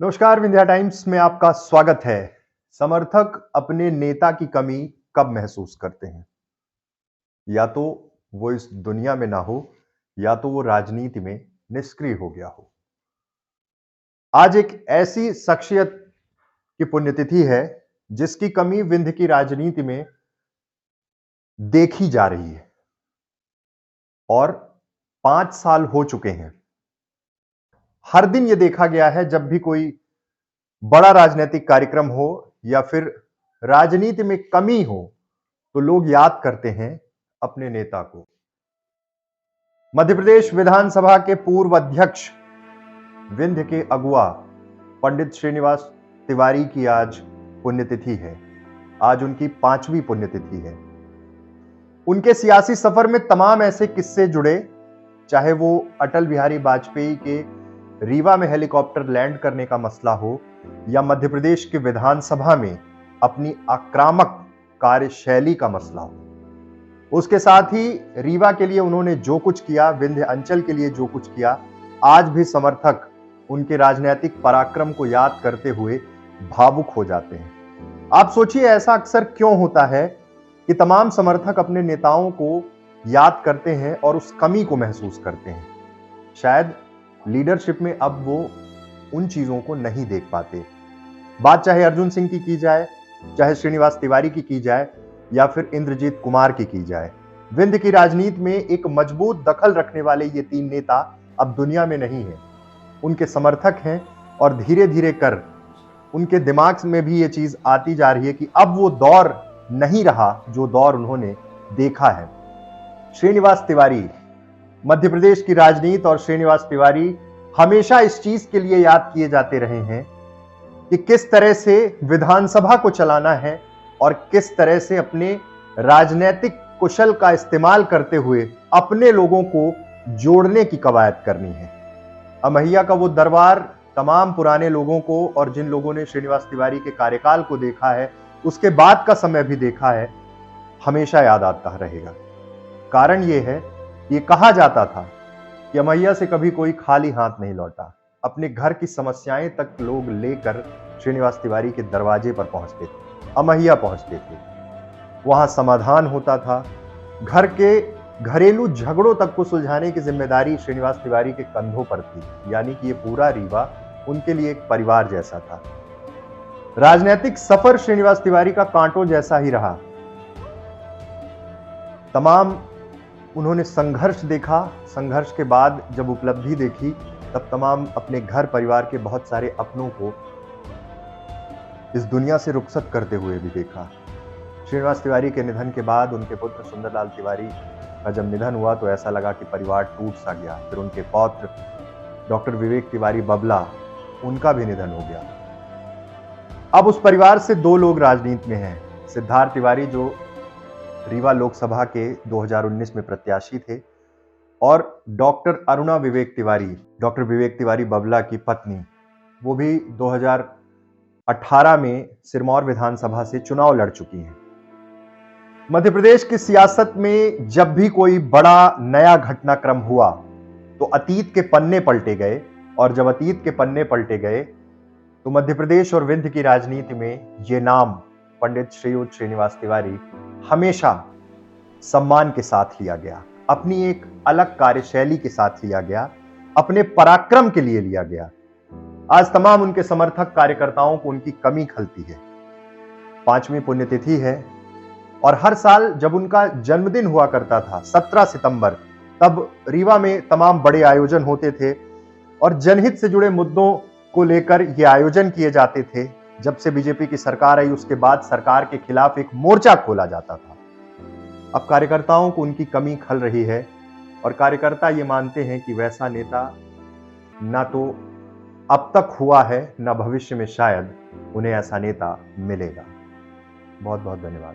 नमस्कार, विंध्या टाइम्स में आपका स्वागत है। समर्थक अपने नेता की कमी कब महसूस करते हैं? या तो वो इस दुनिया में ना हो, या तो वो राजनीति में निष्क्रिय हो गया हो। आज एक ऐसी शख्सियत की पुण्यतिथि है जिसकी कमी विंध्य की राजनीति में देखी जा रही है और 5 साल हो चुके हैं। हर दिन ये देखा गया है, जब भी कोई बड़ा राजनीतिक कार्यक्रम हो या फिर राजनीति में कमी हो, तो लोग याद करते हैं अपने नेता को। मध्य प्रदेश विधानसभा के पूर्व अध्यक्ष, विंध्य के अगुआ पंडित श्रीनिवास तिवारी की आज पुण्यतिथि है। आज उनकी 5वीं पुण्यतिथि है। उनके सियासी सफर में तमाम ऐसे किस्से जुड़े, चाहे वो अटल बिहारी वाजपेयी के रीवा में हेलीकॉप्टर लैंड करने का मसला हो, या मध्य प्रदेश के विधानसभा में अपनी आक्रामक कार्यशैली का मसला हो। उसके साथ ही रीवा के लिए उन्होंने जो कुछ किया, विंध्य अंचल के लिए जो कुछ किया, आज भी समर्थक उनके राजनीतिक पराक्रम को याद करते हुए भावुक हो जाते हैं। आप सोचिए, ऐसा अक्सर क्यों होता है कि तमाम समर्थक अपने नेताओं को याद करते हैं और उस कमी को महसूस करते हैं। शायद लीडरशिप में अब वो उन चीजों को नहीं देख पाते। बात चाहे अर्जुन सिंह की जाए, चाहे श्रीनिवास तिवारी की जाए, या फिर इंद्रजीत कुमार की जाए, विंध्य की राजनीति में एक मजबूत दखल रखने वाले ये 3 नेता अब दुनिया में नहीं है। उनके समर्थक हैं और धीरे धीरे कर उनके दिमाग में भी ये चीज आती जा रही है कि अब वो दौर नहीं रहा जो दौर उन्होंने देखा है। श्रीनिवास तिवारी, मध्य प्रदेश की राजनीति और श्रीनिवास तिवारी हमेशा इस चीज के लिए याद किए जाते रहे हैं कि किस तरह से विधानसभा को चलाना है और किस तरह से अपने राजनीतिक कुशल का इस्तेमाल करते हुए अपने लोगों को जोड़ने की कवायद करनी है। अमैया का वो दरबार तमाम पुराने लोगों को, और जिन लोगों ने श्रीनिवास तिवारी के कार्यकाल को देखा है, उसके बाद का समय भी देखा है, हमेशा याद आता रहेगा। कारण ये है, ये कहा जाता था कि अमैया से कभी कोई खाली हाथ नहीं लौटा। अपने घर की समस्याएं तक लोग लेकर श्रीनिवास तिवारी के दरवाजे पर पहुंचते थे, अमैया पहुंचते थे। वहां समाधान होता था। घर के घरेलू झगड़ों तक को सुलझाने की जिम्मेदारी श्रीनिवास तिवारी के कंधों पर थी। यानी कि ये पूरा रीवा उनके लिए एक परिवार जैसा था। राजनीतिक सफर श्रीनिवास तिवारी का कांटों जैसा ही रहा। तमाम उन्होंने संघर्ष देखा। संघर्ष के बाद जब उपलब्धि देखी, तब तमाम अपने घर परिवार के बहुत सारे अपनों को इस दुनिया से रुखसत करते हुए भी देखा। श्रीनिवास तिवारी के निधन के बाद उनके पुत्र सुंदरलाल तिवारी का जब निधन हुआ, तो ऐसा लगा कि परिवार टूट सा गया। फिर उनके पौत्र डॉक्टर विवेक तिवारी बबला, उनका भी निधन हो गया। अब उस परिवार से 2 लोग राजनीति में हैं। सिद्धार्थ तिवारी, जो रीवा लोकसभा के 2019 में प्रत्याशी थे, और डॉक्टर अरुणा विवेक तिवारी, डॉक्टर विवेक तिवारी बबला की पत्नी, वो भी 2018 में सिरमौर विधानसभा से चुनाव लड़ चुकी हैं। मध्य प्रदेश की सियासत में जब भी कोई बड़ा नया घटनाक्रम हुआ, तो अतीत के पन्ने पलटे गए, और जब अतीत के पन्ने पलटे गए, तो मध्य प्रदेश और विंध्य की राजनीति में ये नाम पंडित श्रीयुत श्रीनिवास तिवारी हमेशा सम्मान के साथ लिया गया, अपनी एक अलग कार्यशैली के साथ लिया गया, अपने पराक्रम के लिए लिया गया। आज तमाम उनके समर्थक कार्यकर्ताओं को उनकी कमी खलती है। 5वीं पुण्यतिथि है, और हर साल जब उनका जन्मदिन हुआ करता था 17 सितंबर, तब रीवा में तमाम बड़े आयोजन होते थे और जनहित से जुड़े मुद्दों को लेकर ये आयोजन किए जाते थे। जब से बीजेपी की सरकार आई, उसके बाद सरकार के खिलाफ एक मोर्चा खोला जाता था। अब कार्यकर्ताओं को उनकी कमी खल रही है, और कार्यकर्ता ये मानते हैं कि वैसा नेता ना तो अब तक हुआ है, ना भविष्य में शायद उन्हें ऐसा नेता मिलेगा। बहुत बहुत धन्यवाद।